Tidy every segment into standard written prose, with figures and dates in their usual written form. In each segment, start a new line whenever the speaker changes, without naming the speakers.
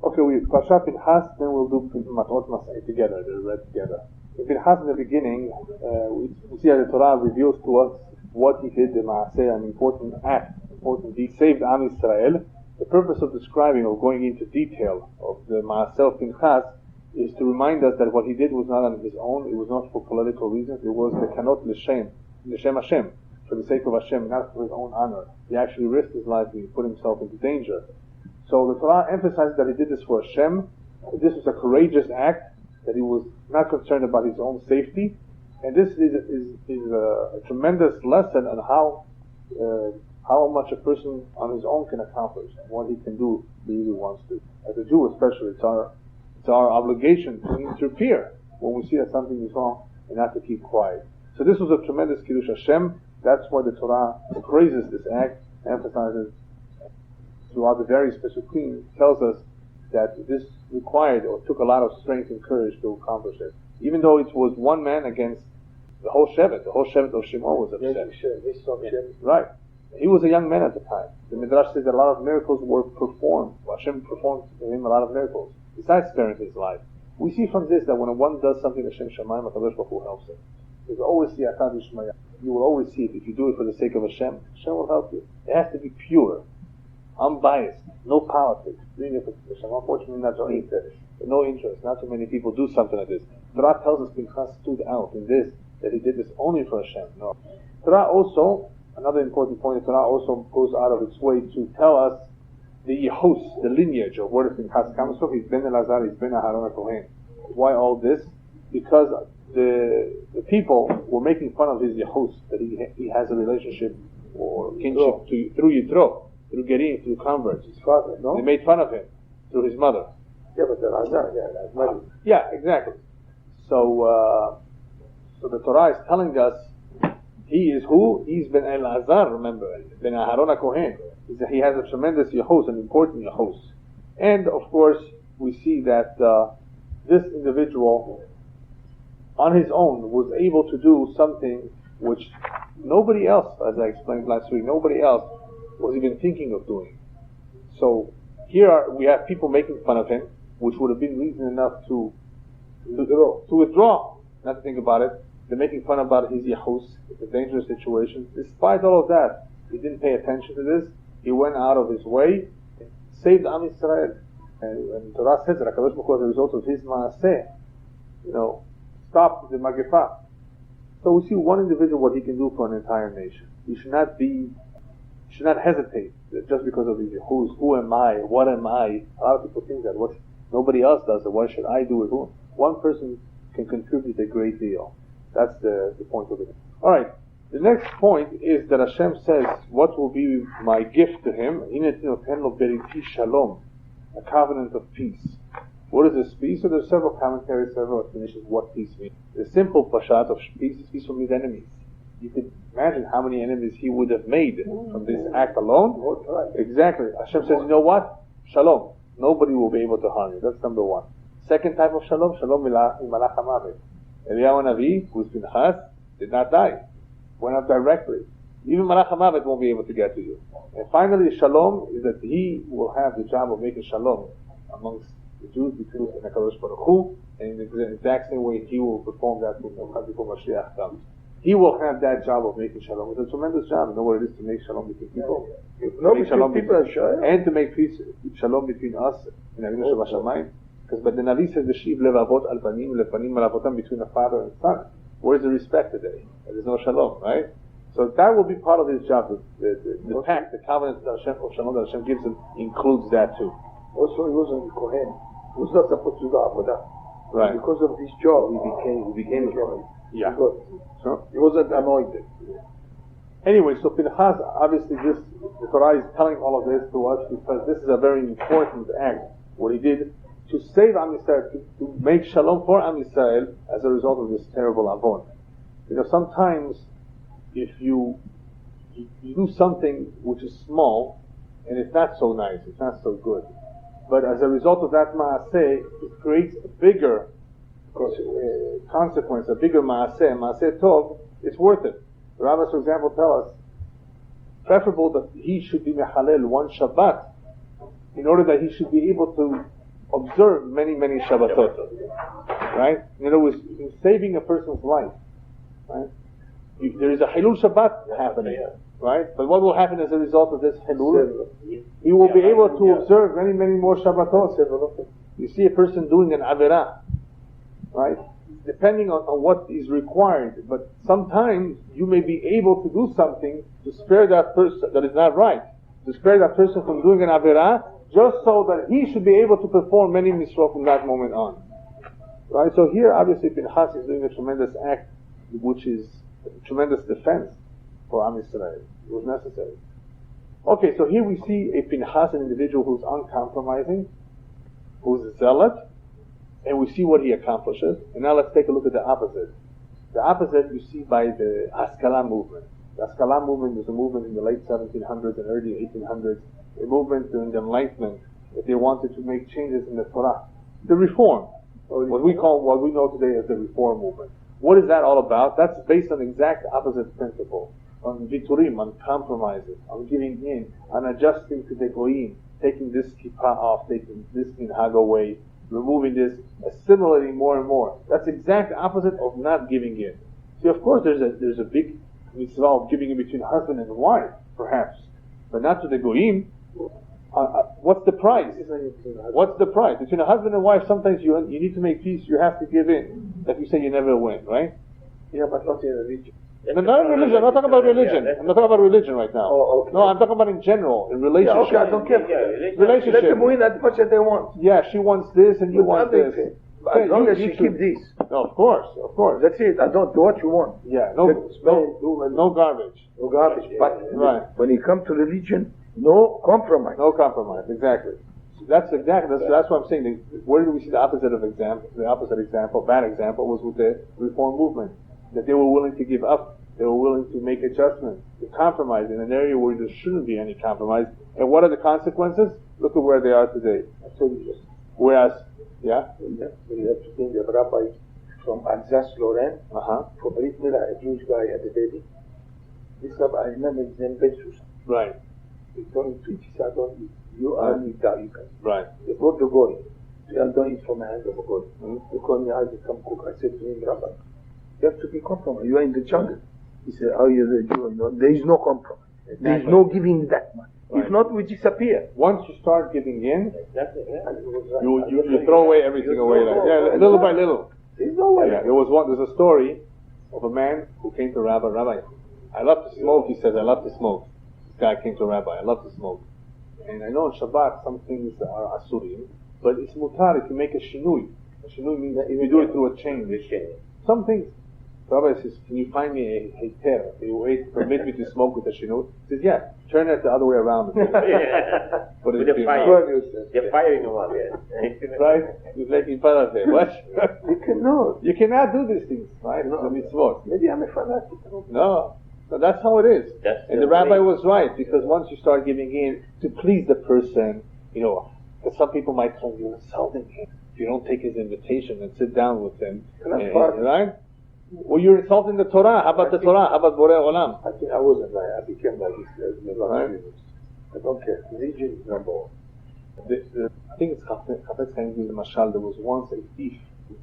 Okay, Parasha Pinchas, then we'll do Matot Masei together. They're read together. In Pinchas, in the beginning, we see that the Torah reveals to us what he did, the Masei, an important act, important deed, saved Am Yisrael. The purpose of describing or going into detail of the Masei of Pinchas is to remind us that what he did was not on his own, it was not for political reasons, it was lekanot l'shem Hashem, for the sake of Hashem, not for his own honor. He actually risked his life, he put himself into danger. So the Torah emphasizes that he did this for Hashem. This was a courageous act, that he was not concerned about his own safety. And this is a tremendous lesson on how much a person on his own can accomplish and what he can do if he really wants to. As a Jew especially, it's our obligation to interfere when we see that something is wrong and not to keep quiet. So this was a tremendous Kiddush Hashem. That's why the Torah praises this act, emphasizes throughout the various Pesukim, tells us that this required or took a lot of strength and courage to accomplish it. Even though it was one man against the whole Shevet of Shimon was upset. Right. He was a young man at the time. The Midrash says that a lot of miracles were performed. Hashem performed for him a lot of miracles, besides sparing his life. We see from this that when one does something Hashem Shamayim, HaKadosh Baruch Hu helps him. You will always see Atad Yishmaya. You will always see it. If you do it for the sake of Hashem, Hashem will help you. It has to be pure, unbiased, no politics. Doing it for Hashem. Unfortunately, not so interest. No interest. Not too many people do something like this. Torah tells us Pinchas stood out in this, that he did this only for Hashem. No. Torah also, another important point, the Torah also goes out of its way to tell us the Yehus, the lineage of where Pinchas comes from. He's Ben Elazar, he's Ben Aharon HaKohen. Why all this? Because the people were making fun of his Yehus, that he has a relationship or kinship through Yitro, through Gerim, through converts. His father, no? They made fun of him through his mother.
Yeah, but the Elazar, that's money.
Yeah, exactly. So the Torah is telling us he is who? He's Ben Elazar, remember, Ben Aharon HaKohen. He has a tremendous Yehus, an important Yehus. And of course, we see that this individual on his own was able to do something which nobody else, as I explained last week, nobody else was even thinking of doing. So here we have people making fun of him, which would have been reason enough to withdraw, not to think about it. They're making fun about his Yahus, it's a dangerous situation. Despite all of that, he didn't pay attention to this. He went out of his way, saved Am Yisrael. And Torah says that HaKadosh Baruch Hu, as a result of his Masei, stopped the Magifa. So we see one individual what he can do for an entire nation. He should not hesitate just because of his Yahus. Who am I? What am I? A lot of people think that nobody else does it. Why should I do it? One person can contribute a great deal. That's the point of it. Alright, the next point is that Hashem says, what will be my gift to him? A covenant of peace. What is this peace? So there's several commentaries, several definitions what peace means. The simple pashat of peace is peace from his enemies. You could imagine how many enemies he would have made from this act alone. Exactly. Hashem says, you know what? Shalom. Nobody will be able to harm you. That's number one. Second type of shalom, shalom malach hamavet. Elyahu Navi, who's Pinchas, did not die. Went up directly. Even malach hamavet won't be able to get to you. And finally, shalom is that he will have the job of making shalom amongst the Jews between HaKadosh Baruch Hu, and in the exact same way he will perform that before Mashiach comes. He will have that job of making shalom. It's a tremendous job. You know what it is to make shalom between people. And to make peace, shalom between us and Avinu Shabashamayim. Because but the Navi says the Shiv levavot al panim lepanim alavotam, between a father and son. Where is the respect today? There is no shalom, right? So that will be part of his job. The pact, the covenant of shalom that Hashem gives him includes that too.
Also, he wasn't a Kohen. He was not supposed to do Avodah.
Right.
Because of his job, he became a Kohen.
Yeah.
So he wasn't anointed.
Anyway, so Pinchas, obviously the Torah is telling all of this to us because this is a very important act, what he did to save Am Yisrael, to make shalom for Am Yisrael as a result of this terrible avon. Sometimes if you do something which is small, and it's not so nice, it's not so good, but as a result of that Masei, it creates a bigger consequence, a bigger Masei Tov, it's worth it. The rabbis, for example, tell us, preferable that he should be Mechalel one Shabbat, in order that he should be able to observe many, many Shabbatot. Right? In other words, in saving a person's life. Right? There is a Hilul Shabbat happening. Right? But what will happen as a result of this Hilul? He will be able to observe many, many more Shabbatot. You see a person doing an Avirah. Right? Depending on what is required. But sometimes you may be able to do something to spare that person that is not right. To spare that person from doing an Avirah, just so that he should be able to perform many mitzvot from that moment on. Right? So here, obviously, Pinchas is doing a tremendous act, which is a tremendous defense for Am Yisrael. It was necessary. Okay, so here we see a Pinchas, an individual who's uncompromising, who's zealot, and we see what he accomplishes. And now let's take a look at the opposite. The opposite you see by the Haskalah movement. The Haskalah movement was a movement in the late 1700s and early 1800s, a movement during the Enlightenment that they wanted to make changes in the Torah. The Reform, what we know today as the Reform movement. What is that all about? That's based on the exact opposite principle. On viturim, on compromises, on giving in, on adjusting to the goyim, taking this kippah off, taking this minhag away, removing this, assimilating more and more. That's the exact opposite of not giving in. See, of course, there's a big mitzvah of giving in between husband and wife, perhaps, but not to the goyim. What's the price? What's the price? Between a husband and wife, sometimes you need to make peace, you have to give in. Like you say, you never win, right?
Yeah, but not in religion.
No, not in religion. I'm not talking about religion. I'm not talking about religion right now.
Oh, okay.
No, I'm talking about in general, in relationship.
Yeah, okay, I don't care.
Relationship.
Let them win as much as they want.
Yeah, she wants this and you want this.
As long as she keeps this.
No, of course.
That's it. I don't do what you want.
Yeah, no garbage.
No garbage. But
right.
When it comes to religion, no compromise.
No compromise. Exactly. That's what I'm saying. Where do we see the opposite of example? The opposite example, bad example, was with the Reform movement. That they were willing to give up. They were willing to make adjustments, to compromise in an area where there shouldn't be any compromise. And what are the consequences? Look at where they are today. Whereas, yeah?
We have to bring the rabbi from Alsace-Lorraine, from Brit Mila, a Jewish guy had a baby. This rabbi, I remember his name, Pinchas.
Right.
He told him to eat. He said, don't eat. You are Nida, you can.
Right.
They brought the goy. He said, don't eat from the hand of a goy. They called me, I become cook. I said to him, Rabbi, you have to be compromised. You are in the jungle. He said, oh, you're the Jew. No, there is no compromise. Exactly. There is no giving that much. Right. If not, we disappear.
Once you start giving in, you throw away everything away. Little by little.
There's no way.
Yeah, there's a story of a man who came to Rabbi, I love to smoke, he says, I love to smoke. This guy came to Rabbi, I love to smoke. And I know in Shabbat some things are asurim, but it's mutar if you make a shinui. A shinui means that if you do it through a change. Some things. Rabbi says, can you find me a heter? You permit me to smoke with a shinui? He says, yeah, turn it the other way around.
With the fire. The firing one,
right? He's making fun of it. What?
You
cannot do these things, right?
No.
The mitzvot.
Maybe I'm a fanatic.
No, that's how it is. And the rabbi was right, because once you start giving in to please the person, because some people might call you insulting him if you don't take his invitation and sit down with him. Right? Well, you're insulting the Torah. How about the Torah? How about Borei Olam?
I think I wasn't right. I became like this in the last years. I don't care. Religion is number one.
I think it's Chafetz Chaim gives the mashal. There was once a thief who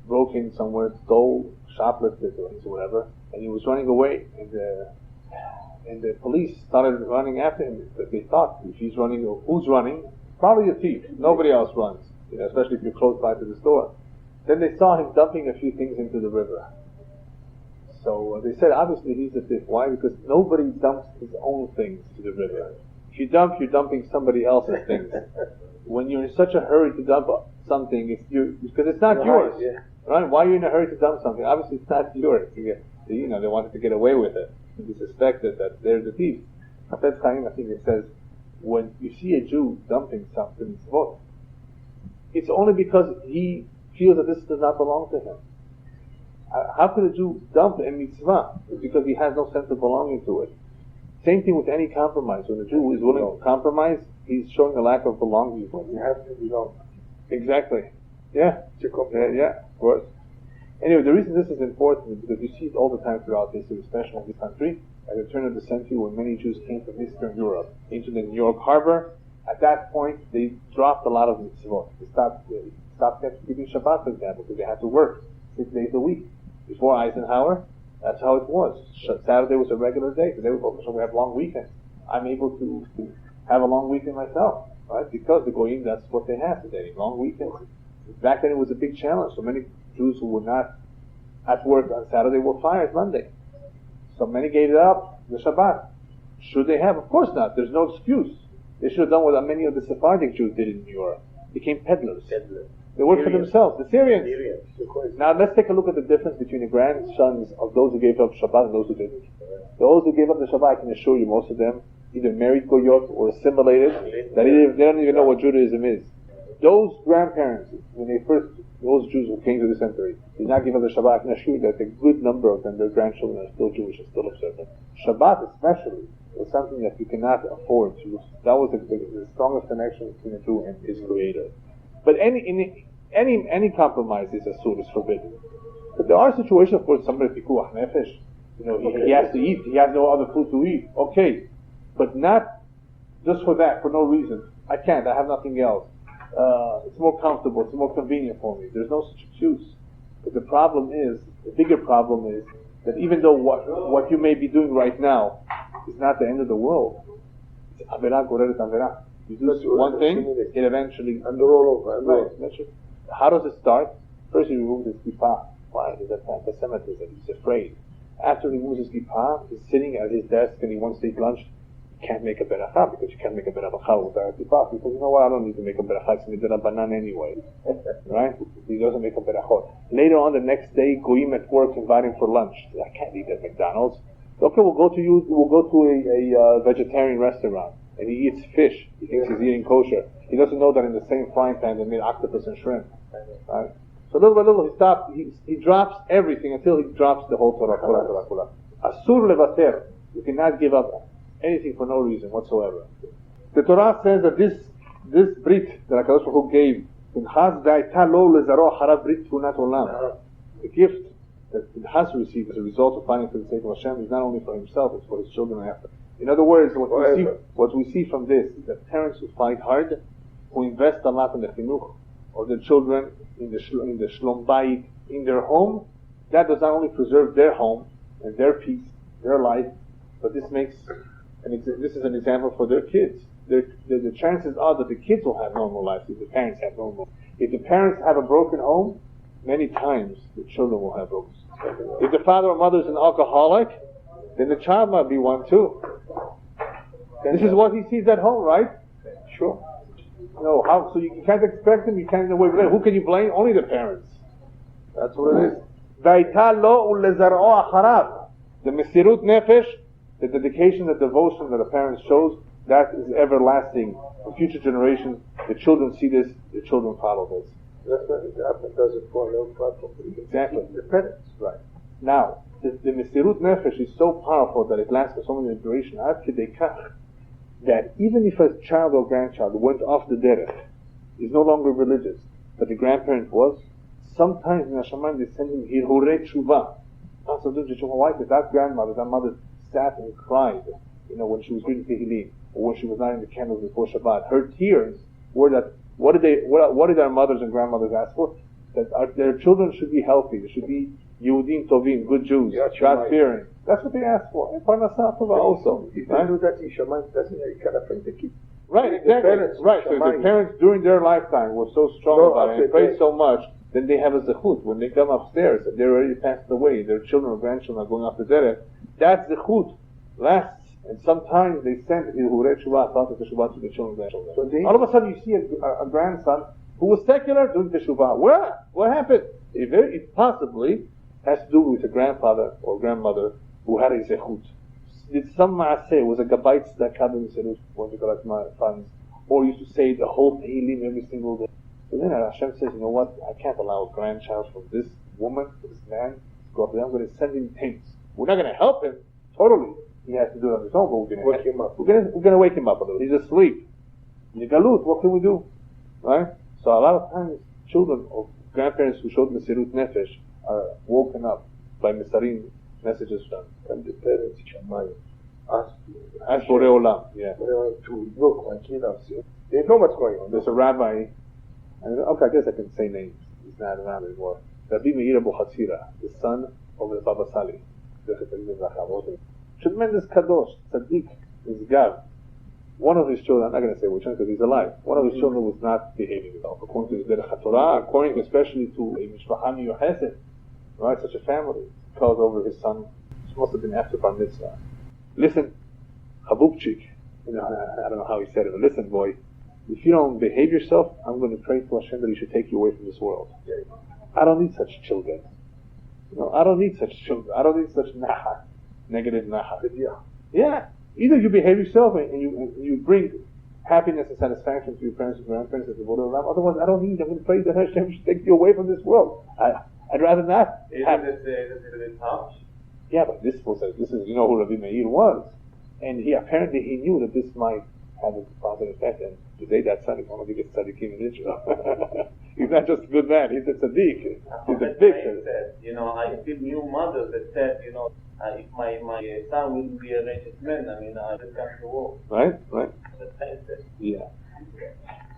broke in somewhere, stole, shoplifted, or whatever, and he was running away, and the police started running after him. But they thought, if he's running, who's running? Probably a thief. Nobody else runs, especially if you're close by to the store. Then they saw him dumping a few things into the river. So they said, obviously he's a thief. Why? Because nobody dumps his own things to the river. If you dump, you're dumping somebody else's things. When you're in such a hurry to dump something, because it's not yours. Yeah. Right? Why are you in a hurry to dump something? Obviously it's not yours. They wanted to get away with it. They suspected that they're the thieves. Chafetz Chaim, I think it says, when you see a Jew dumping something, it's only because he feels that this does not belong to him. How could a Jew dump a mitzvah? It's because he has no sense of belonging to it. Same thing with any compromise. When a Jew is willing to compromise, he's showing a lack of belonging.
You have to belong.
Exactly. Yeah. Yeah, of course. Anyway, the reason this is important is because you see it all the time throughout history, especially in this country. At the turn of the century, when many Jews came from Eastern Europe into the New York harbor, At that point, they dropped a lot of mitzvot. They stopped keeping Shabbat, for example, because they had to work 6 days a week. Before Eisenhower, that's how it was. Saturday was a regular day. Today we have long weekends. I'm able to have a long weekend myself, right? Because the Goyim, that's what they have today, long weekends. Back then it was a big challenge. So many Jews who were not at work on Saturday were fired Monday. So many gave it up, the Shabbat. Should they have? Of course not. There's no excuse. They should have done what many of the Sephardic Jews did in New York. Became peddlers. They worked for themselves. The Syrians. Now let's take a look at the difference between the grandsons of those who gave up Shabbat and those who didn't. Those who gave up the Shabbat, I can assure you, most of them either married Goyot or assimilated, that they don't even know what Judaism is. Those grandparents, those Jews who came to this country, did not give up the Shabbat. I can assure you that a good number of them, their grandchildren are still Jewish and still observant. Shabbat especially was something that you cannot afford to lose. That was the strongest connection between a Jew and his Creator. But any compromise is asur, is forbidden. But there are situations, of course, somebody pikuach nefesh, he has to eat, he has no other food to eat. Okay, but not just for that, for no reason. I can't, I have nothing else. It's more comfortable, it's more convenient for me. There's no such excuse. But the bigger problem is that even though what you may be doing right now is not the end of the world, it's avera goreret avera. You do one thing, it eventually...
And roll over.
Right. How does it start? First he removes his kippah. Why? That's anti-Semitism. He's afraid. After he removes his kippah, he's sitting at his desk and he wants to eat lunch. You can't make a beracha because you can't make a beracha without a kippah. Because you know what? I don't need to make a beracha. It's midira banan anyway. Right? He doesn't make a berachot. Later on the next day, Goyim at work invite him for lunch. I can't eat at McDonald's. Okay, we'll go to a vegetarian restaurant. And he eats fish. He thinks he's eating kosher. He doesn't know that in the same frying pan they made octopus and shrimp. Right? So little by little he drops everything until he drops the whole Torah. Asur levater. You cannot give up anything for no reason whatsoever. The Torah says that this brit that HaKadosh Baruch Hu gave, Pinchas da'ita lo lezaro harav brit tunat olam. The gift that Pinchas received as a result of fighting for the sake of Hashem is not only for himself, it's for his children after. In other words, what we see from this is that parents who fight hard, who invest a lot in the chinuch of their children, in the shlom bayit, in their home, that does not only preserve their home and their peace, their life, but this is an example for their kids. The chances are that the kids will have normal lives if the parents have normal. If the parents have a broken home, many times the children will have broken homes. If the father or mother is an alcoholic, then the child might be one too. This is what he sees at home, right? Sure. No, how? So you can't expect him. You can't blame. Who can you blame? Only the parents. That's what it is. The mesirut nefesh, the dedication, the devotion that a parent shows, that is everlasting. For future generations, the children see this, the children follow this.
That's what the government does it for no problem.
Exactly. The parents, right. Now, the mesirut nefesh is so powerful that it lasts for so many generations. That even if a child or grandchild went off the derech, is no longer religious, but the grandparent was, sometimes in Hashemayim they send him hirurei tshuva. Why? Because that mother sat and cried, when she was reading Tehillim, or when she was lighting the candles before Shabbat. Her tears were that, what did our mothers and grandmothers ask for? That their children should be healthy, they should be Yehudim Tovim, good Jews, God-fearing. That's what they asked for. And Parasha also.
If they do that in Shaman, doesn't it kind of bring the kid?
Right, exactly. Right, so the parents during their lifetime were so strong about it and prayed so much, then they have a zechut. When they come upstairs and they're already passed away, their children or grandchildren are going off the derech, that zechut lasts. And sometimes they send Hirurei Teshuvah, thought of Teshuvah to the children and grandchildren. So all of a sudden you see a grandson who was secular doing Teshuvah. What happened? It possibly has to do with a grandfather or grandmother who had a zechut. Did some Masei, was a gabait tzedakah b'miserut, want to collect my funds, or used to say the whole Tehillim every single day. So then Hashem says, you know what, I can't allow a grandchild from this woman, from this man, to go up there. I'm going to send him things. We're not going to help him, totally. He has to do it on his own, but we're going to wake him up. We're going to wake him up a little. He's asleep. In the galut, what can we do? Right? So a lot of times, children or grandparents who showed mesirut nefesh are woken up by mesarim messages from them.
And the parents Shamayim ask
Borei Olam, yeah.
To look, my kid, They know what's going on.
There's a rabbi, and okay, I guess I can say names. He's not a rabbi anymore. Rabbi Elyahu Kin, the son of the Baba Sali. Tremendous kadosh, tzaddik, Gav. One of his children, I'm not going to say which one because he's alive, one of his children was not behaving himself according to the Derech Torah, according especially to a mishpacha miyuchesed, right, such a family. He calls over his son, this must have been after Bar Mitzvah. Listen, Chabubchik, I don't know how he said it, but listen, boy, if you don't behave yourself, I'm going to pray to Hashem that He should take you away from this world. I don't need such children. I don't need such children. I don't need such negative naha. Yeah. Either you behave yourself and you bring happiness and satisfaction to your parents and grandparents and the world around. Otherwise, I don't need. I'm going to pray that Hashem should take you away from this world. I'd rather not.
Isn't this tough?
Yeah, but this is who Rabbi Meir was, and he knew that this might have a positive effect. And today that son is one of the biggest tzaddikim in Israel. He's not just a good man; he's a tzaddik. He's a big tzaddik.
I feel new mothers that said, if my son will be a righteous man, I just come to war.
Right. Yeah.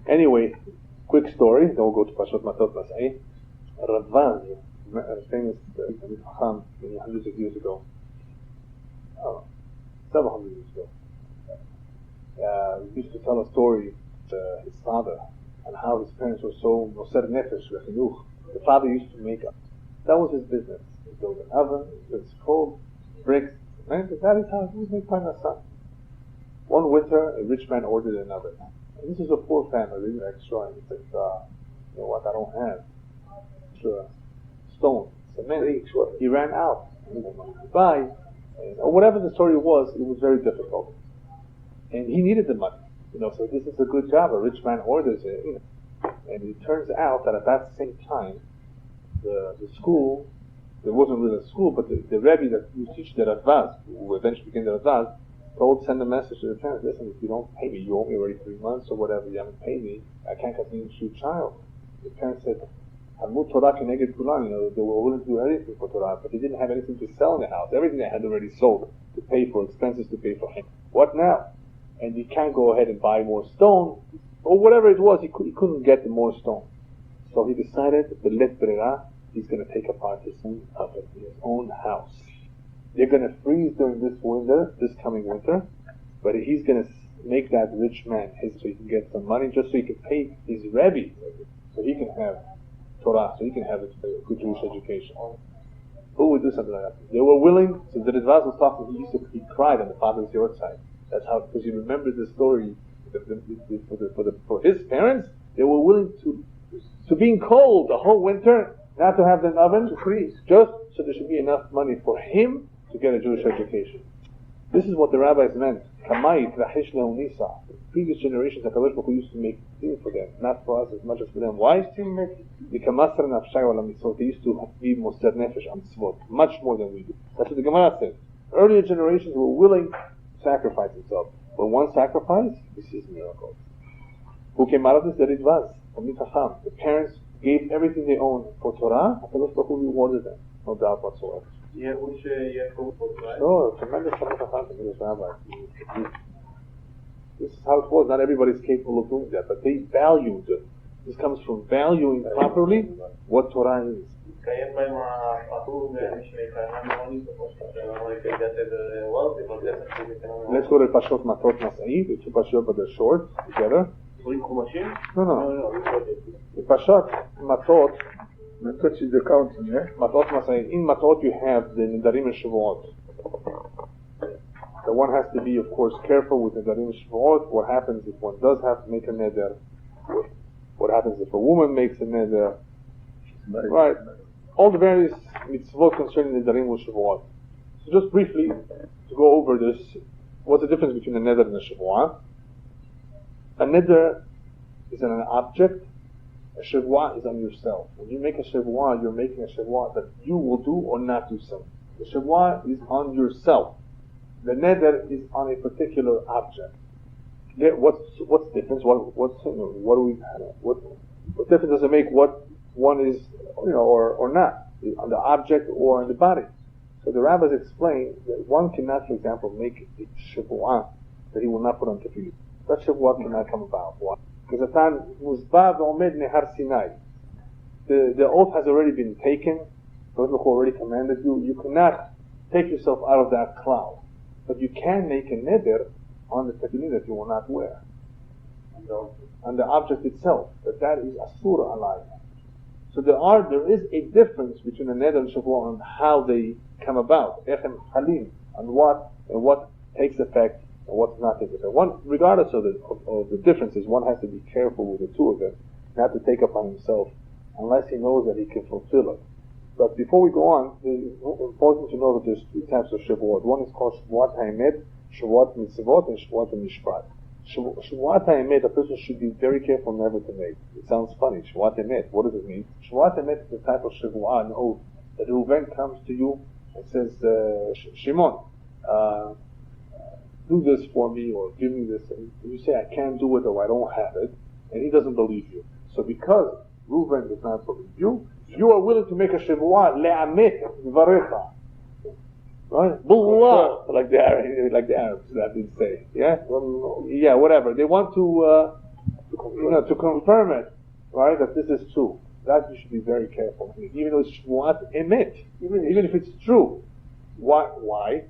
Anyway, quick story. Then we'll go to Parashat Matot Masei. Ravaz, a famous Chacham many hundreds of years ago, several hundred years ago, he used to tell a story to his father and how his parents were so moser nefesh v'chinuch. The father used to make up. That was his business. He built an oven, it's cold, bricks, and that is how he would make parnasah. One winter, a rich man ordered an oven. And this is a poor family, really extra, and he said, you know what, I don't have stone, cement. He ran out. He wanted to buy, or whatever the story was, it was very difficult. And he needed the money. So this is a good job. A rich man orders it. And it turns out that at that same time, the school, there wasn't really a school, but the Rebbe that used to teach the Radvaz, who eventually became the Radvaz, send a message to the parents, listen, if you don't pay me, you owe me already 3 months or whatever, you haven't paid me, I can't continue to shoot child. The parents said, Hamut Torah Keneged Kulan, they were willing to do anything for Torah, but they didn't have anything to sell in the house. Everything they had already sold to pay for expenses to pay for him. What now? And he can't go ahead and buy more stone, or whatever it was, he couldn't get more stone. So he decided, Belet Brera, he's going to take apart his own oven, his own house. They're going to freeze during this coming winter, but he's going to make that rich man so he can get some money, just so he can pay his Rebbe, so he can have Torah, so he can have a good Jewish education. Who would do something like that? They were willing. So the Rizvaz was talking, he cried on the father's yard side. That's how, because you remember the story, for his parents, they were willing to being cold the whole winter, not to have an oven, to freeze, just so there should be enough money for him to get a Jewish education. This is what the rabbis meant. Kamai, Trahish Leonisa. Previous generations, HaKadosh Baruch Hu used to make things for them, not for us as much as for them. Why? They used to be moser nefesh on mitzvot, much more than we do. That's what the Gemara says. Earlier generations were willing to sacrifice themselves. But one sacrifice, this is miracles. Who came out of this? The Ridvaz, the parents gave everything they owned for Torah. HaKadosh Baruch Hu rewarded them, no doubt whatsoever. Oh, tremendous rabbi. This is how it was. Not everybody is capable of doing that, but they valued it. This comes from valuing properly what Torah is. Let's go to Parashat Matot Masei. The two Parashot, but they're short together. No. The Parashat Matot.
Matot is the counting, yeah?
Matot Masei. In Matot you have the Nedarim and Shavuot. The one has to be, of course, careful with Nedarim and Shavuot. What happens if one does have to make a neder? What happens if a woman makes a neder? Right. All the various mitzvot concerning Nedarim and Shavuot. So just briefly, to go over this, what's the difference between a neder and a Shavuot? A neder is an object. A Shavuot is on yourself. When you make a Shavuot, you're making a Shavuot that you will do or not do something. The Shavuot is on yourself. The neder is on a particular object. What's the difference? What difference does it make what one is, or not, on the object or on the body? So the rabbis explain that one cannot, for example, make a Shavuot that he will not put on tefillin. that Shavuot cannot come about. Why? Because the time Muzbah v'omed nehar Sinai. The oath has already been taken. God already commanded you. You cannot take yourself out of that cloud. But you can make a neder on the tefillin that you will not wear. On the object itself. But that is asur alai. So there is a difference between a neder and Shavuot on how they come about. Echem halim. On what takes effect and what does not take effect. Regardless of the differences, one has to be careful with the two of them, not to take upon himself unless he knows that he can fulfill it. But before we go on, it's important to know that there's three types of Shavuot. One is called Shavuot HaEmet, Shavuot Mitzvot, and Shavuot HaMishpat. Shavuot HaEmet, a person should be very careful never to make. It sounds funny, Shavuot HaEmet, what does it mean? Shavuot HaEmet is the type of Shavuot, an oath, that Reuven comes to you and says, Shimon, do this for me, or give me this, and you say, I can't do it, or I don't have it, and he doesn't believe you. So because Reuven does not believe you, you are willing to make a Shavuot, le'amet v'varecha. Right? Bullah, like the Arabs that did say. Yeah? Yeah, whatever. They want to confirm it, right, that this is true. That you should be very careful. Even though it's Shavuot emet, even if it's true. Why?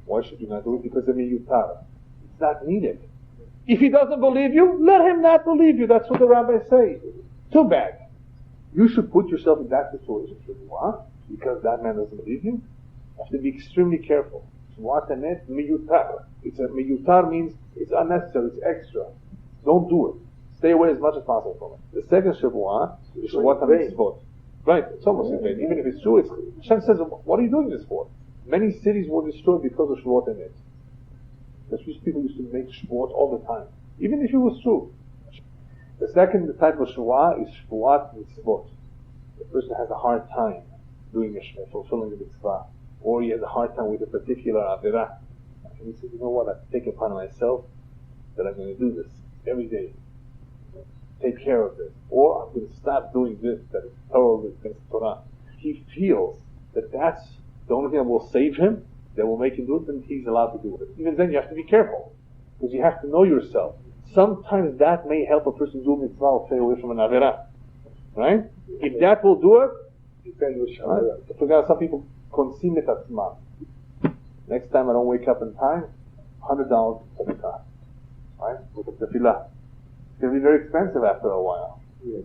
Why should you not do it? Because of miyutar. It's not needed. If he doesn't believe you, let him not believe you. That's what the rabbis say. Too bad. You should put yourself in that situation, because that man doesn't believe you. You have to be extremely careful. Shavuot emet miyutar. Miyutar means it's unnecessary, it's extra. Don't do it. Stay away as much as possible from it. The second Shavuot is Shavuot HaMitzvot. Right, it's almost in vain. Even if it's true, Hashem says, what are you doing this for? Many cities were destroyed because of Shavuot emet. That's why people used to make Shavuot all the time, even if it was true. The second type of Shavuot is Shavuot Mitzvot. The person has a hard time doing fulfilling the mitzvah, or he has a hard time with a particular avirah. And he says, you know what, I take it upon myself that I'm going to do this every day. Take care of this. Or I'm going to stop doing this that is totally against Torah. He feels that that's the only thing that will save him, that will make him do it, then he's allowed to do it. Even then you have to be careful, because you have to know yourself. Sometimes that may help a person do mitzvah or stay away from an avirah. Right? If that will do it, right? For example, some people consume it at smart. Next time I don't wake up in time, $100 for the car. Right? With the tefillah. It's going to be very expensive after a while.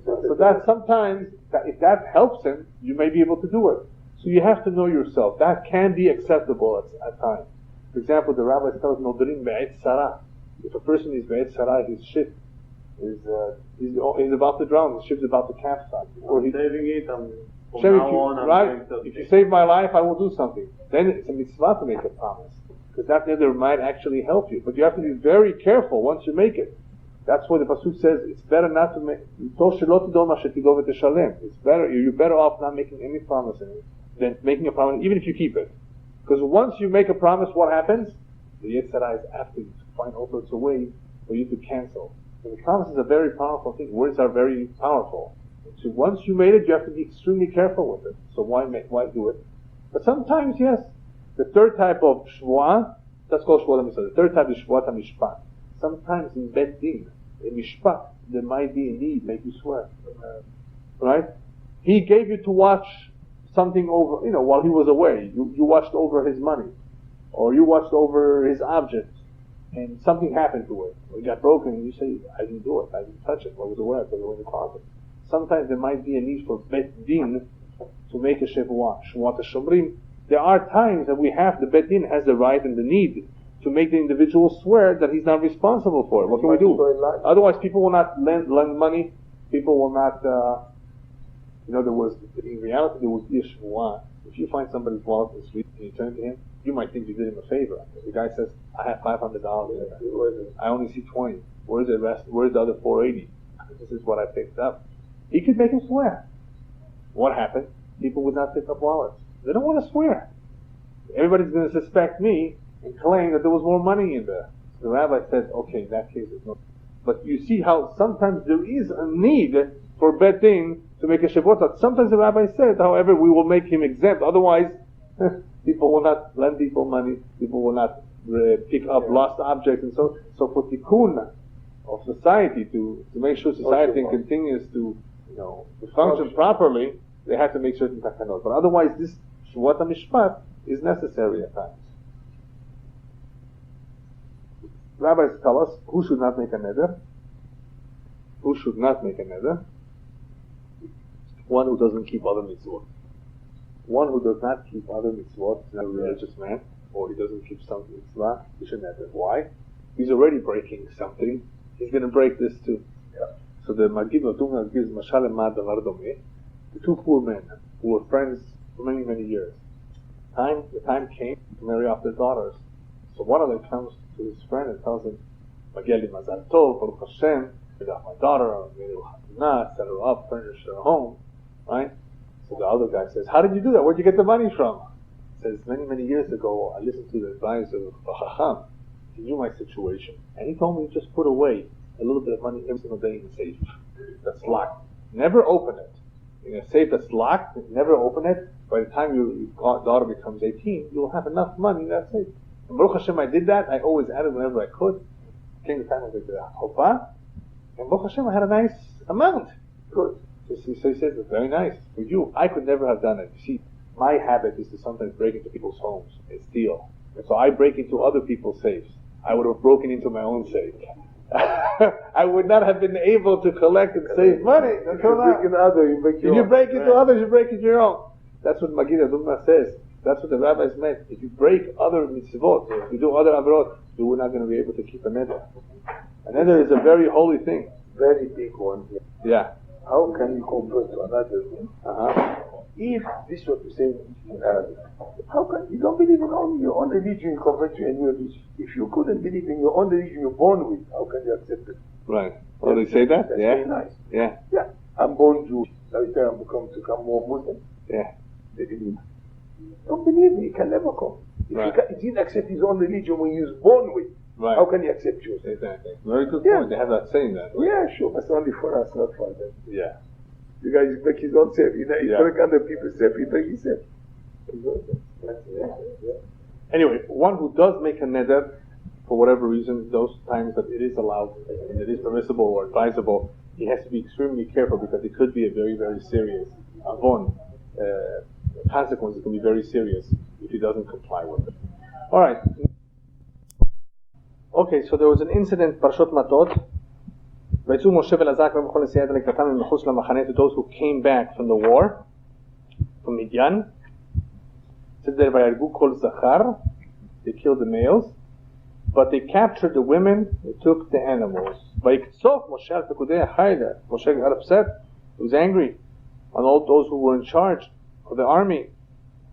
So that sometimes, if that helps him, you may be able to do it. So you have to know yourself. That can be acceptable at times. For example, the rabbis tell us, Nodrin be'et sarah. If a person is be'et sarah, his ship is about to drown, his ship is about to capsize. Or he's saving it, if you save my life, I will do something. Then it's a mitzvah to make a promise. Because that nether might actually help you. But you have to be very careful once you make it. That's why the Pasuk says it's better not to make. It's better. You're better off not making any promise than making a promise, even if you keep it. Because once you make a promise, what happens? The Yetzirah is after you to find all sorts of ways for you to cancel. And the promise is a very powerful thing. Words are very powerful. So once you made it, you have to be extremely careful with it. So why do it? But sometimes, yes. The third type of Shavuot, that's called Shavuot HaMitzvah. The third type is Shavuot HaMishpat. Sometimes in Bet Din, in Mishpat, there might be a need, make you swear. Right? He gave you to watch something over, while he was away. You watched over his money. Or you watched over his object. And something happened to it. Or it got broken, and you say, I didn't do it. I didn't touch it. I was aware. I was in the closet. Sometimes there might be a need for Bet Din to make a Shavuot. Shavuot HaShomrim. There are times that the Bet Din has the right and the need to make the individual swear that he's not responsible for it. What can we do? Otherwise, people will not lend money. People will not, in reality, there would be a Shavuot. If you find somebody's wallet in the street and you turn to him, you might think you did him a favor. The guy says, I have $500. I only see 20. Where's the rest? Where's the other 480? This is what I picked up. He could make him swear. What happened? People would not pick up wallets. They don't want to swear. Everybody's going to suspect me and claim that there was more money in there. The rabbi said, okay, in that case, it's not. But you see how sometimes there is a need for Bet Din to make a Shavuot. Sometimes the rabbi said, however, we will make him exempt. Otherwise, people will not lend people money. People will not pick up lost objects. And so for tikkun, of society to make sure society continues to function properly. They have to make certain takanot. But otherwise, this Shvuat HaMishpat is necessary at times. Rabbis tell us who should not make a neder. Who should not make a neder? One who doesn't keep other mitzvot. One who does not keep other mitzvot is not a religious man, or he doesn't keep some mitzvah, he should neder. Why? He's already breaking something. He's going to break this too. Yeah. So the Magid Ladumna gives Mashal Emad Davar Domeh. The two poor men who were friends for many, many years. The time came to marry off their daughters. So one of them comes to his friend and tells him, Mageli Mazal Tov, Baruch Hashem, I got my daughter, I made her Hatanah, set her up, furnished her home, right? So the other guy says, how did you do that? Where'd you get the money from? He says, many, many years ago, I listened to the advice of a Chacham. He knew my situation. And he told me to just put away a little bit of money every single day in the safe that's locked. Never open it. In a safe that's locked, never open it. By the time your daughter becomes 18, you'll have enough money in that safe. And Baruch Hashem, I did that. I always added whenever I could. Came the time of the Chopah, and Baruch Hashem, I had a nice amount. Good. So he says, it's very nice for you. I could never have done it. You see, my habit is to sometimes break into people's homes and steal. And so I break into other people's safes. I would have broken into my own safe. I would not have been able to collect and save money until now. If you break into others, you break into your own. That's what Magid Adumna says. That's what the rabbis meant. If you break other mitzvot, if you do other avrot, you are not going to be able to keep a neder. A neder is a very holy thing.
Very big one.
Yeah.
How can you convert to another thing? If this is what you say in Arabic, how can you don't believe in only your own religion, you convert to a new religion? If you couldn't believe in your own religion you're born with, how can you accept it?
Right. Oh, they say that?
That's
yeah.
very nice.
Yeah.
Yeah. I'm born Jewish. Later I'm become more Muslim.
Yeah.
They believe. Don't believe me, he can never come. If he didn't accept his own religion when he was born with, how can he accept yours?
Exactly. Very good point. They have that saying that. Right?
Yeah, sure. That's only for us, not for them.
Yeah.
The guy is like his own self. He's like other people's self. He's like himself.
Anyway, one who does make a neder, for whatever reason, those times that it is allowed and it is permissible or advisable, he has to be extremely careful because it could be a very, very serious avon. Consequences can be very serious if he doesn't comply with it. Alright. Okay, so there was an incident, Parashat Matot. To those who came back from the war, from Midian. They killed the males, but they captured the women, they took the animals. Moshe got upset, he was angry on all those who were in charge of the army.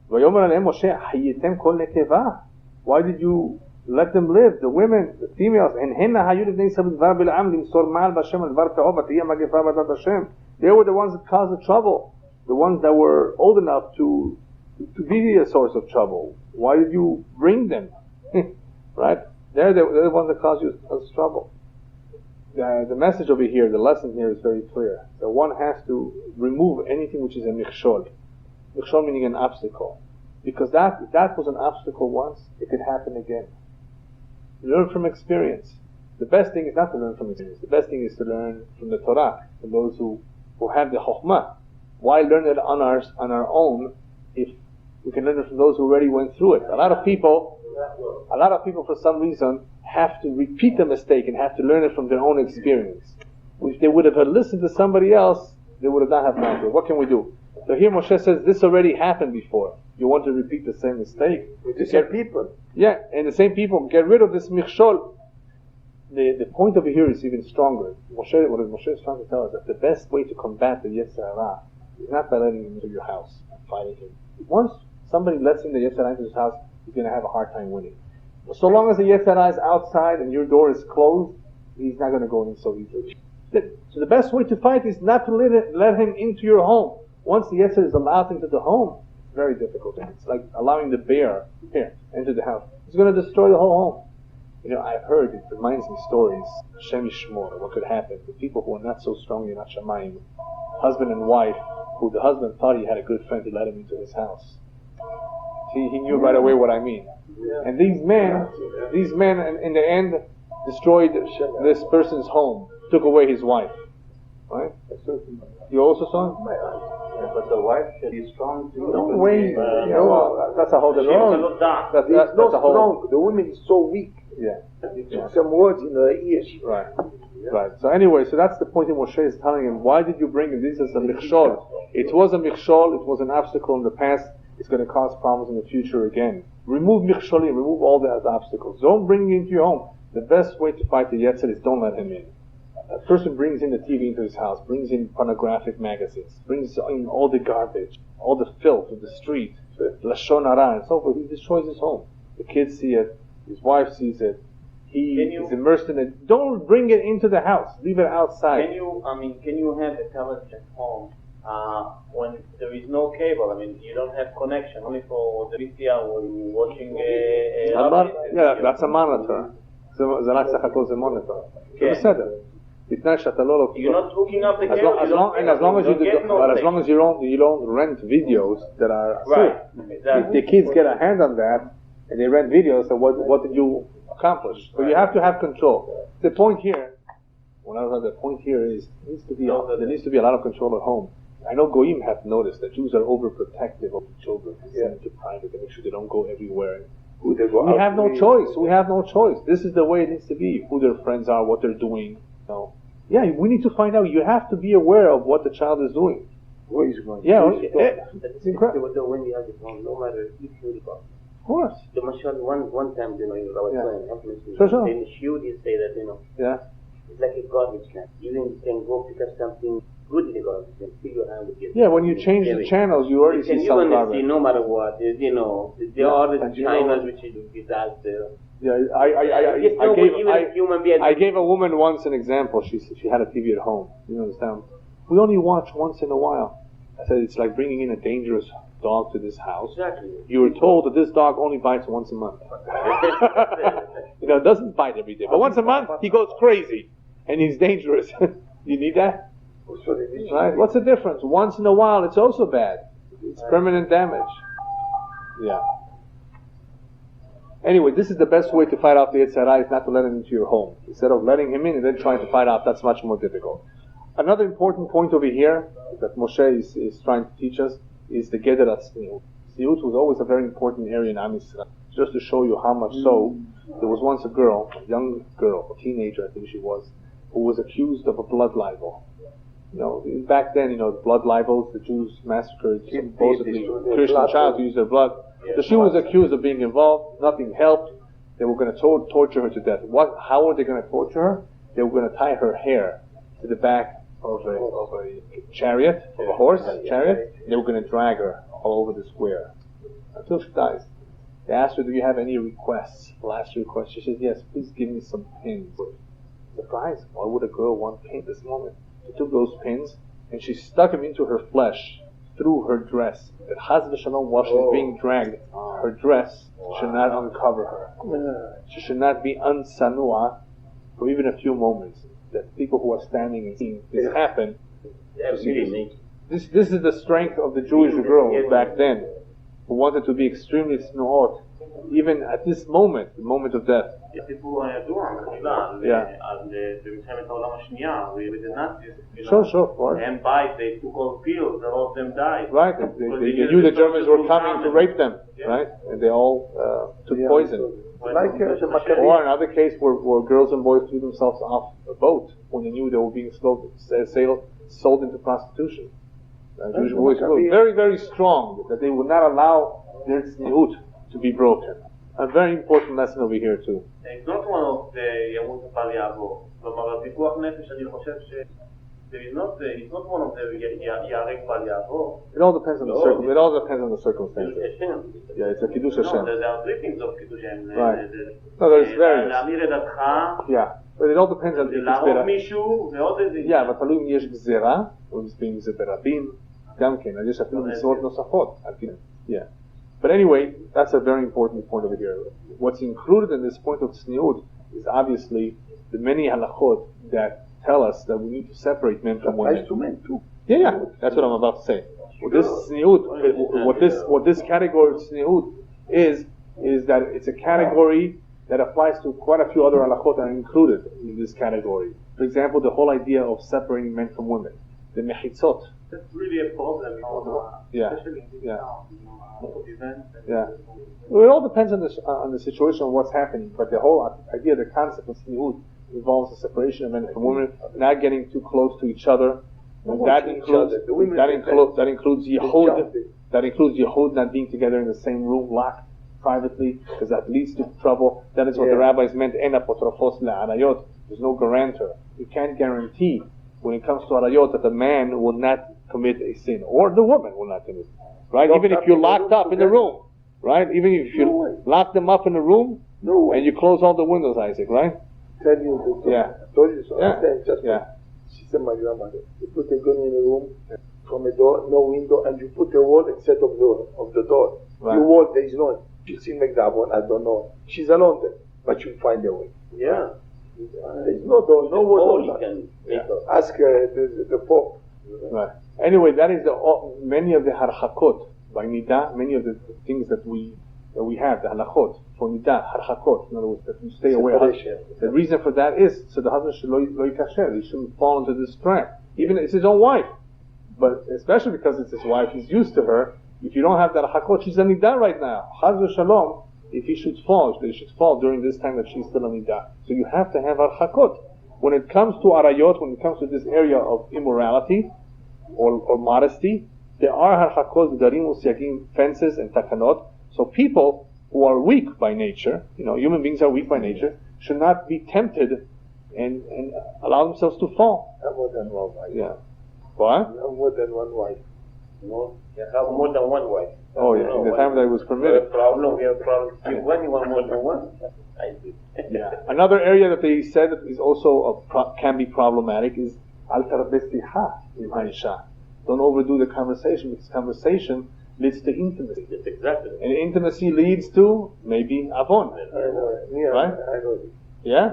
Why did you let them live, the women, the females? They were the ones that caused the trouble, the ones that were old enough to be a source of trouble. Why did you bring them? Right? They're the ones that caused you trouble. The message over here, the lesson here is very clear. That one has to remove anything which is a michshol. Michshol meaning an obstacle. Because if that was an obstacle once, it could happen again. Learn from experience. The best thing is not to learn from experience. The best thing is to learn from the Torah, from those who have the chokhmah. Why learn it on our own if we can learn it from those who already went through it? A lot of people for some reason have to repeat the mistake and have to learn it from their own experience. If they would have listened to somebody else, they would have not have learned it. What can we do? So here Moshe says this already happened before. You want to repeat the same mistake?
With the same people.
Yeah, and the same people. Get rid of this michshol. The point over here is even stronger. What Moshe is trying to tell us that the best way to combat the Yetzer Hara is not by letting him into your house and fighting him. Once somebody lets in the Yetzer Hara into his house, you're going to have a hard time winning. But so long as the Yetzer Hara is outside and your door is closed, he's not going to go in so easily. So the best way to fight is not to let him into your home. Once the Yetzer is allowed into the home, it's very difficult. It's like allowing the bear into the house. It's going to destroy the whole home. I've heard, it reminds me stories, Shem Yishmor, what could happen to people who are not so strong in Hashemayim, husband and wife, who the husband thought he had a good friend, he let him into his house. See, he knew right away what I mean. And these men, in the end, destroyed this person's home, took away his wife. Right? You also saw him?
But the wife should be strong too.
No way.
That's a whole different. That's
It's not
a whole.
strong. The woman is so weak.
Yeah.
He took some words in her ears.
Right. Right. So anyway, so that's the point that Moshe is telling him. Why did you bring him? This is a michshol. It was a michshol. It was an obstacle in the past. It's going to cause problems in the future again. Remove michsholim. Remove all the obstacles. Don't bring him into your home. The best way to fight the Yetzer is don't let him in. A person brings in the TV into his house, brings in pornographic magazines, brings in all the garbage, all the filth of the street, lashon hara and so forth. He destroys his home. The kids see it. His wife sees it. He is immersed in it. Don't bring it into the house. Leave it outside.
Can you have a television at home when there is no cable? I mean, you don't have connection, only for the VCR when you're watching
yeah, that's a monitor. So the next is a monitor.
You're not hooking up the cable.
As long as you don't rent videos that are
right.
If the kids get a hand on that and they rent videos, so what did you accomplish? So you have to have control. The point here, is there needs to be a lot of control at home. I know Goyim have noticed that Jews are overprotective of the children. They send them to private to make sure they don't go everywhere. We have no choice. We have no choice. This is the way it needs to be. Who their friends are, what they're doing. Yeah, we need to find out. You have to be aware of what the child is doing.
Where he's going.
Yeah, it's incredible.
When you have it home, no matter if you go.
Of course.
The mashal one time, I was playing.
Sure.
In the shiur, you say that,
Yeah.
It's like a garbage can. You can go pick up something good in the garbage can. Fill your hand with it.
Yeah, when you change the channels, you already see some garbage.
See, no matter what, there are the channels which is disaster.
Yeah, I gave a woman once an example. She had a TV at home. You understand? We only watch once in a while. I said it's like bringing in a dangerous dog to this house.
Exactly.
You were told that this dog only bites once a month. It doesn't bite every day, but once a month he goes crazy and he's dangerous. You need that, right? What's the difference? Once in a while, it's also bad. It's permanent damage. Yeah. Anyway, this is the best way to fight off the Yetzer Hara, is not to let him into your home. Instead of letting him in and then trying to fight out, that's much more difficult. Another important point over here that Moshe is trying to teach us is the Geder HaTzniut. Tzniut was always a very important area in Am Yisrael. Just to show you how much so, there was once a young girl, a teenager I think she was, who was accused of a blood libel. Back then, blood libels, the Jews massacred supposedly Christian child to use their blood. So she was accused of being involved. Nothing helped. They were going to torture her to death. How were they going to torture her? They were going to tie her hair to the back of a chariot, of a horse chariot. They were going to drag her all over the square until she dies. They asked her, "Do you have any requests?" Last request. She says, "Yes, please give me some pins." Surprise! Why would a girl want pins at this moment? She took those pins and she stuck them into her flesh through her dress. That Chaz v'Shalom, while she's being dragged, her dress should not uncover her. She should not be unsanua for even a few moments. That people who are standing and seeing this happen. This is the strength of the Jewish girl back then, who wanted to be extremely snuot, even at this moment, the moment of death.
הסיפור הידוע, על במלחמת העולם השנייה, with the Nazis,
Sure, of course.
Them died, they took all pills, all of them died.
Right, they knew the Germans were coming to rape them, right? And they all took poison. Or another case where girls and boys threw themselves off a boat when they knew they were being sold into prostitution. Jewish boys were very, very strong, that they would not allow their tzniut to be broken. A very important lesson over here too.
It's not one of the ימות בל יעבור. כלומר, הפיקוח נפש, אני חושב it's not one of the ייהרג בל יעבור.
It all depends on the circumstances. Yeah, it's a Kiddush Hashem.
No, there are three things of Kiddush Hashem.
Right. No, there's various.
להמיר את דתך.
Yeah, but it all depends on the
להרוג מישהו, ועוד איזה.
Yeah, אבל תלוי אם יש גזירה, או אם זה ברבים, גם כן, אז יש אפילו מצוות נוספות. Yeah. But anyway, that's a very important point over here. What's included in this point of tzniut is obviously the many halachot that tell us that we need to separate men from women.
To men too.
Yeah, that's what I'm about to say. This tzniut, what this category of tzniut is that it's a category that applies to quite a few other halachot that are included in this category. For example, the whole idea of separating men from women, the mechitzot.
That's really a problem,
Yeah.
especially in this town, events.
Yeah. Well, it all depends on the situation and what's happening, but the whole idea, the concept of tzniut involves the separation of men from women, not getting too close to each other. And that includes Yehud. That includes Yehud not being together in the same room, locked privately, because that leads to trouble. That is what the rabbis meant. En apotrophos le'arayot. There's no guarantor. You can't guarantee when it comes to arayot that the man will not commit a sin, or the woman will not commit. Right? Even if you're locked up in the room, right? Even if you lock them up in the room, and you close all the windows, Isaac, right?
Tell you this.
Yeah.
I told you so.
Yeah.
She said, my grandmother, you put a gun in a room from a door, no window, and you put a wall instead of the door.
Right.
You wall, there is no one. She's in McDowell, I don't know. She's alone there, but you'll find a way.
Yeah.
There's no door, no wall. Ask the Pope.
Right. Anyway, that is many of the harchakot by nidah, many of the things that we have, the halachot for nidah, harchakot. In other words, that you stay away. The reason for that is so the husband should lo yikasher. He shouldn't fall into this trap. Even it's his own wife, but especially because it's his wife, he's used to her. If you don't have that harchakot, she's a nidah right now. Chaz v'shalom. If he should fall, they should fall during this time that she's still a nidah. So you have to have harchakot. When it comes to arayot, when it comes to this area of immorality or modesty, there are harchakot, darim usyagim, fences and takanot. So people who are weak by nature, human beings are weak by nature, should not be tempted and allow themselves to fall.
Have more than one wife.
Yeah. What?
Have more than one wife.
No, you have more than one wife.
Oh yeah, in the time that it was permitted.
We have problems. When you want more than one, I do.
Yeah. Another area that they said is also can be problematic is al tarbesiha in Haisha. Don't overdo the conversation, because conversation leads to intimacy.
That's exactly.
And intimacy leads to maybe avon. Right?
I know this.
Yeah?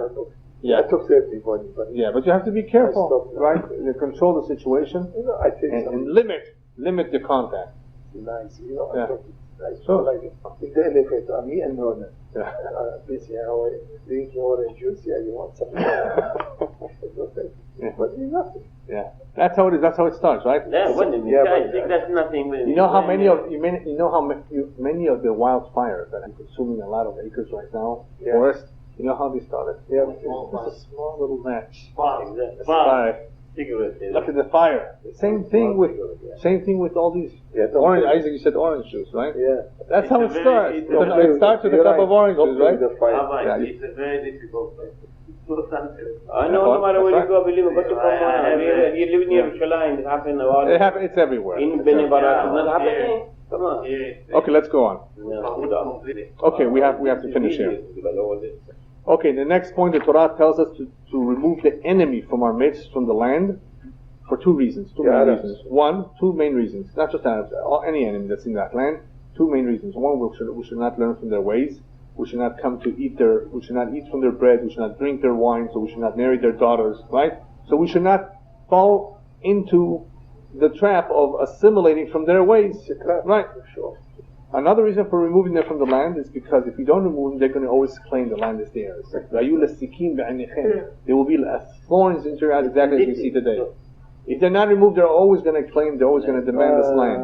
Yeah.
I talk to everybody, but
But you have to be careful, right? You control the situation
I think
and limit the contact.
nice.
Yeah.
I talk nice.
Sure.
Like in the elevator, me and Norman.
Yeah.
Busy, how are you? Drinking orange juice? Yeah, you want something?
Yeah.
But nothing.
Yeah. That's how it is. That's how it starts, right?
Yeah, what is
Yeah,
I
but-
think that's nothing.
You know how many of many of the wildfires that are consuming a lot of acres right now, forest. You know how they started?
Yeah.
Just a small little match.
Exactly.
Fire.
Cigarette.
Look at the fire. Same thing with all these orange. Isaac, you said orange juice, right?
Yeah.
That's how it starts.
It's
It starts with a cup of orange juice, right?
The fire.
Yeah.
It's a very difficult place.
I know no matter where you go, believe it. But you live near Yerushalayim, it happens all.
It's everywhere.
In Bnei Barak, it's not happening. Come on.
Okay, let's go on. Okay, we have to finish here. Okay, the next point, the Torah tells us to remove the enemy from our midst, from the land, for two reasons. Two main reasons. Not just Arabs, any enemy that's in that land. Two main reasons. One, we should not learn from their ways. We should not we should not eat from their bread. We should not drink their wine. So we should not marry their daughters. Right? So we should not fall into the trap of assimilating from their ways. Right?
Sure.
Another reason for removing them from the land is because if you don't remove them, they're going to always claim the land is theirs. They will be thorns into your eyes, exactly as we see today. If they're not removed, they're always going to claim, they're always going to demand this land.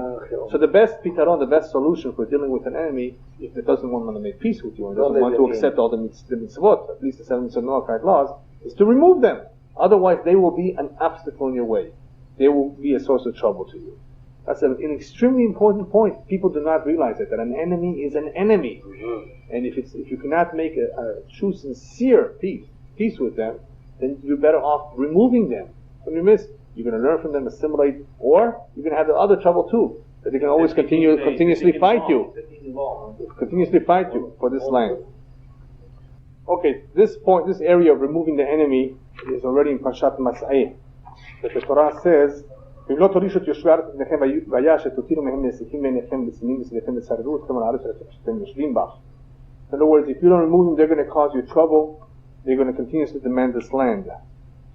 So the best pitaron, the best solution for dealing with an enemy, if it doesn't want to make peace with you and doesn't want to accept all the mitzvot, at least the 7 Noahide laws, is to remove them. Otherwise, they will be an obstacle in your way. They will be a source of trouble to you. That's an extremely important point. People do not realize that an enemy is an enemy. And if you cannot make a true, sincere peace with them, then you're better off removing them from your midst. You're going to learn from them, assimilate, or you're going to have the other trouble too, that they can always continuously fight you for this land. Okay, this area of removing the enemy is already in Parashat Masei. That the Torah says, in other words, if you don't remove them, they're going to cause you trouble. They're going to continuously demand this land.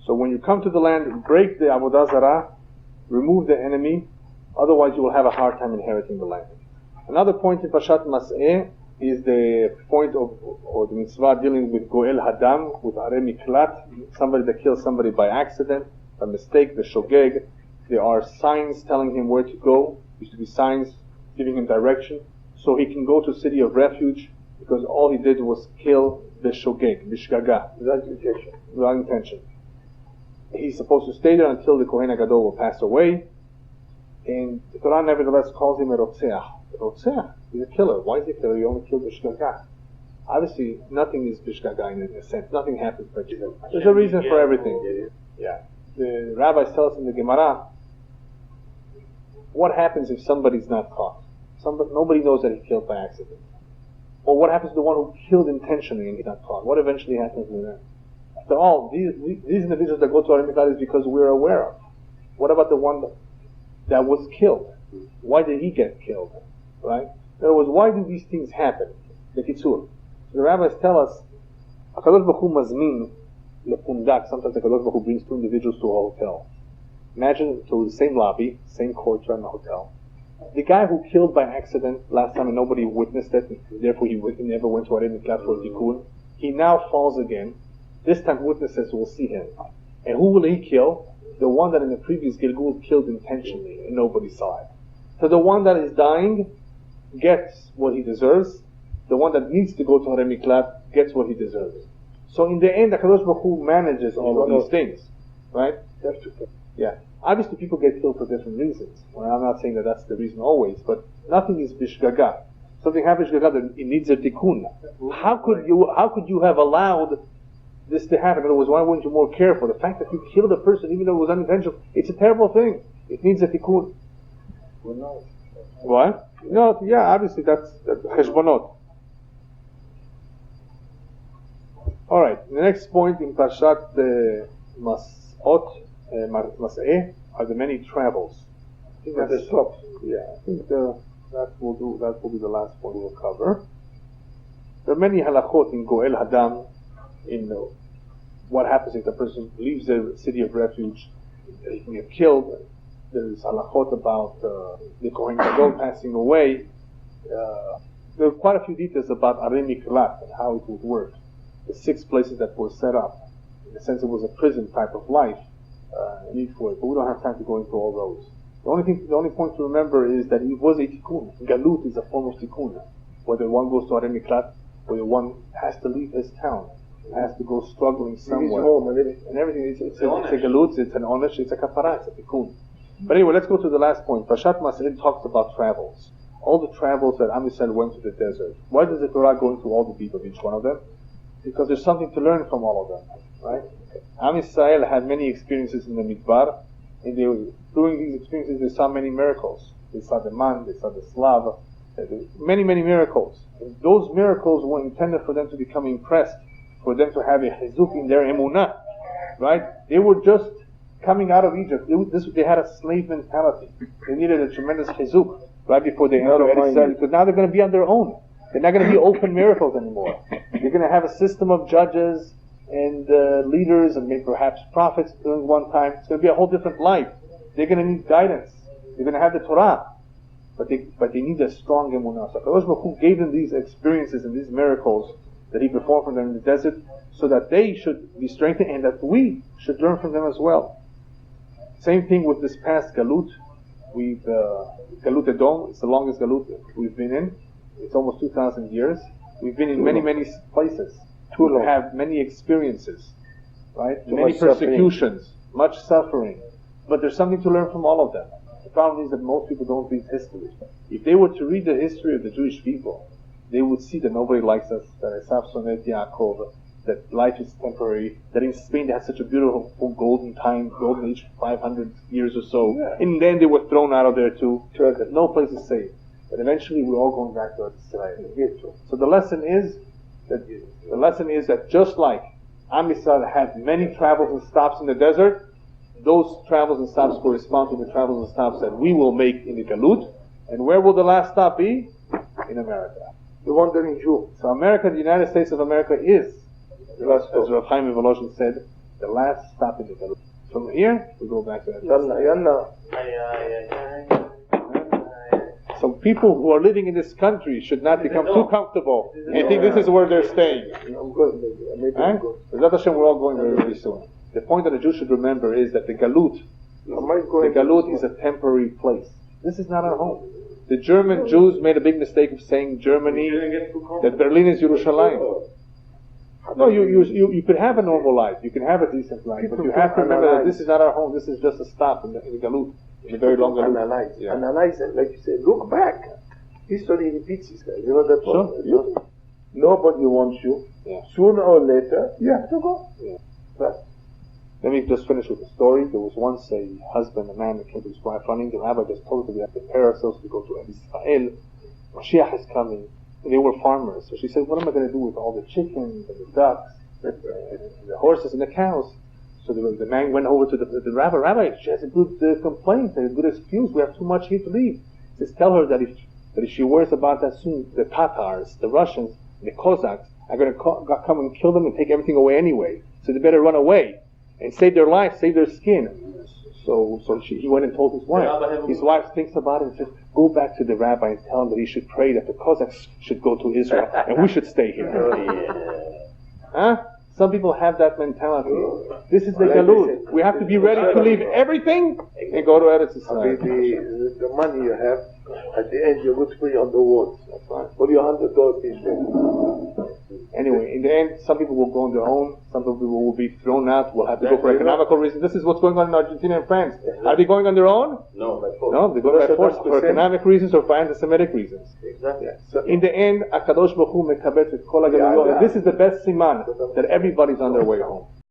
So when you come to the land, break the Avodah Zarah, remove the enemy, otherwise you will have a hard time inheriting the land. Another point in Parashat Masei is the point of, or the mitzvah dealing with Goel Hadam, with Arei Miklat, somebody that kills somebody by accident, by mistake, the Shogeg. There are signs telling him where to go. There used to be signs giving him direction, so he can go to city of refuge, because all he did was kill the Shogeg, Bishgaga, without intention. He's supposed to stay there until the Kohen HaGadol will pass away, and the Torah nevertheless calls him a Rotzeach. Rotzeach, he's a killer. Why is he a killer? He only killed Bishgaga. Obviously, nothing is Bishgaga in a sense. Nothing happens by accident. There's a reason for everything. Yeah. The rabbis tell us in the Gemara, what happens if somebody's not caught? Nobody knows that he killed by accident. Or what happens to the one who killed intentionally and he's not caught? What eventually happens to them? After all, these individuals that go to our Miklat is because we're aware of. What about the one that was killed? Why did he get killed? Right? In other words, why do these things happen? The Kitzur. So the rabbis tell us, HaKadosh Baruch Hu mazmin lepundak. Sometimes HaKadosh Baruch Hu brings two individuals to a hotel. Imagine to the same lobby, same courtyard in the hotel. The guy who killed by accident last time and nobody witnessed it, therefore he never went to Arei Miklat for Tikkun. He now falls again. This time witnesses will see him. And who will he kill? The one that in the previous Gilgul killed intentionally and nobody saw it. So the one that is dying gets what he deserves. The one that needs to go to Arei Miklat gets what he deserves. So in the end, HaKadosh Baruch Hu manages all of these things. Right? Yeah. Obviously people get killed for different reasons. Well, I'm not saying that that's the reason always, but nothing is bishgaga. Something happens bishgaga, it needs a tikkun. How could you have allowed this to happen? In other words, why weren't you more careful? The fact that you killed a person even though it was unintentional, it's a terrible thing. It needs a tikkun. What? No, yeah, obviously that's cheshbonot. Alright, the next point in Parashat Matot, Masei, are the many travels. I think that's I think that will be the last point we'll cover. There are many halachot in Goel Hadam, in what happens if the person leaves the city of refuge, he can get killed. There's halachot about the Kohen Gadol passing away. There are quite a few details about Arei Miklat and how it would work. The 6 places that were set up. In a sense, it was a prison type of life. Need for it, but we don't have time to go into all those. The only point to remember is that it was a tikkun. Galut is a form of tikkun. Whether one goes to Arei Miklat, whether one has to leave his town, has to go struggling somewhere, and everything. It's a galut, it's an onesh, it's a kapara, it's a tikkun. But anyway, let's go to the last point. Parashat Masei talks about travels. All the travels that Am Yisrael went to the desert. Why does the Torah go into all the details of each one of them? Because there's something to learn from all of them, right? Am Yisrael had many experiences in the Midbar, and during these experiences they saw many miracles. They saw the man, they saw the Slav, many miracles. And those miracles were intended for them to become impressed, for them to have a chizuk in their emunah, right? They were just coming out of Egypt. They had a slave mentality. They needed a tremendous chizuk right before they entered Israel, because now they're going to be on their own. They're not going to be open miracles anymore. They're going to have a system of judges and leaders and maybe perhaps prophets during one time. It's going to be a whole different life. They're going to need guidance. They're going to have the Torah. But they need a strong emunah. So HaKadosh Baruch Hu gave them these experiences and these miracles that He performed for them in the desert so that they should be strengthened and that we should learn from them as well. Same thing with this past Galut. Galut Edom, it's the longest Galut we've been in. It's almost 2,000 years. We've been in many places. We have many experiences, right? Many persecutions, much suffering. But there's something to learn from all of them. The problem is that most people don't read history. If they were to read the history of the Jewish people, they would see that nobody likes us, that Esav Sonet Yaakov, that life is temporary, that in Spain they had such a beautiful golden age, 500 years or so. Yeah. And then they were thrown out of there too. That no place is safe. But eventually we're all going back to Israel. So the lesson is that just like Am Yisrael had many travels and stops in the desert, those travels and stops correspond to the travels and stops that we will make in the Galut. And where will the last stop be? In America. The wandering Jew. So America, the United States of America is, as Rav Chaim Volozhin said, the last stop in the Galut. From here, we go back to that. So people who are living in this country should not become too comfortable and think this is where they're staying.
I'm good, maybe I'm good.
Without Hashem, we're all going very, very soon. The point that the Jew should remember is that the Galut is a temporary place. This is not our home. The German Jews made a big mistake of saying Germany, that Berlin is Yerushalayim. No, you could have a normal life. You can have a decent life. But you have to remember that this is not our home. This is just a stop in the Galut. In a very long Galut.
Analyze it. Like you say, look back. History repeats itself. You know that?
Sure.
Nobody wants you.
Yeah.
Sooner or later, you have to go.
Yeah.
But
let me just finish with a story. There was once a man that came to his wife running. The rabbi just told her we have to prepare ourselves to go to Israel. Mashiach is coming. And they were farmers. So she said, what am I going to do with all the chickens and the ducks, the horses and the cows? So the man went over to the rabbi. Rabbi, she has a good complaint, a good excuse. We have too much here to leave. He says, tell her that if she worries about that soon, the Tatars, the Russians, the Cossacks are going to come and kill them and take everything away anyway. So they better run away and save their life, save their skin. So he went and told his wife. His wife thinks about it and says, go back to the rabbi and tell him that he should pray that the Cossacks should go to Israel and we should stay here. Huh? Some people have that mentality. This is the Galut. We have to be ready to leave everything and go to Eretz Israel.
The money you have, at the end you're going to put it on the walls.
That's right.
What your $100 is there?
Anyway, in the end, some people will go on their own. Some people will be thrown out. Will have to go for economical reasons. This is what's going on in Argentina and France. Are they going on their own?
No, by force.
No, they're going by force for economic reasons or for anti-Semitic reasons.
Exactly.
So in the end, Akadosh Baruch Hu mekabetz et kol hagaluyot. This is the best siman that everybody's on their way home.